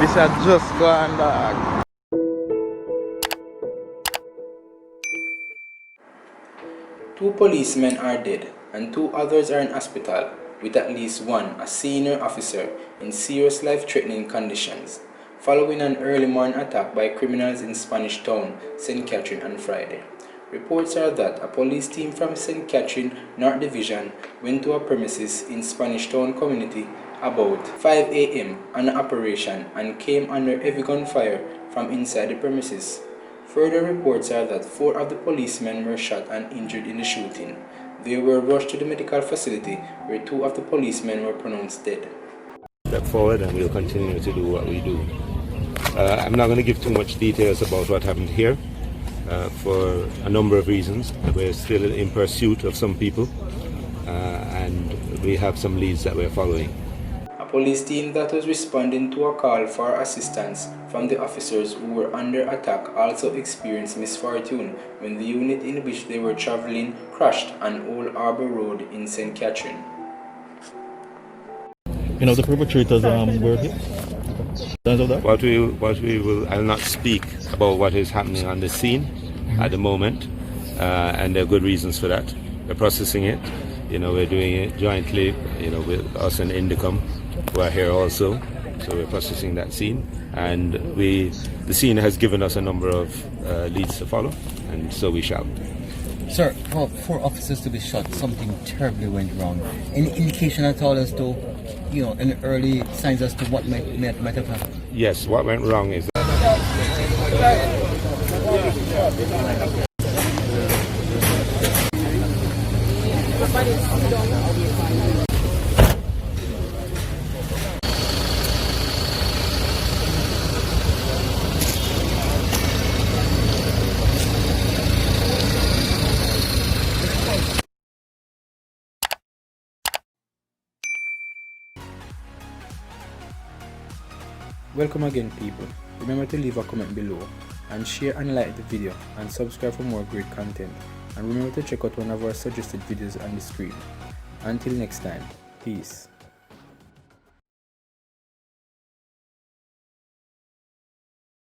This had just gone, dog. Two policemen are dead and two others are in hospital, with at least one, a senior officer, in serious life-threatening conditions, following an early morning attack by criminals in Spanish Town, St. Catherine on Friday. Reports are that a police team from St. Catherine North Division went to a premises in Spanish Town community about 5 a.m. on an operation and came under heavy gunfire from inside the premises. Further reports are that 4 of the policemen were shot and injured in the shooting. They were rushed to the medical facility where 2 of the policemen were pronounced dead. Step forward and we'll continue to do what we do. I'm not going to give too much details about what happened here for a number of reasons. We're still in pursuit of some people and we have some leads that we're following. A police team that was responding to a call for assistance from the officers who were under attack also experienced misfortune when the unit in which they were traveling crashed on Old Harbour Road in St. Catherine. You know, the perpetrators were here? What we will, I'll not speak about what is happening on the scene at the moment, and there are good reasons for that. We're processing it. You know, we're doing it jointly, you know, with us and Indicom, who are here also. So we're processing that scene, and the scene has given us a number of leads to follow, and so we shall. Sir, for 4 officers to be shot, something terribly went wrong. Any indication at all as to, you know, any early signs as to what might have happened? Yes, what went wrong is Welcome again, people. Remember to leave a comment below and share and like the video and subscribe for more great content, and remember to check out one of our suggested videos on the screen. Until next time, peace.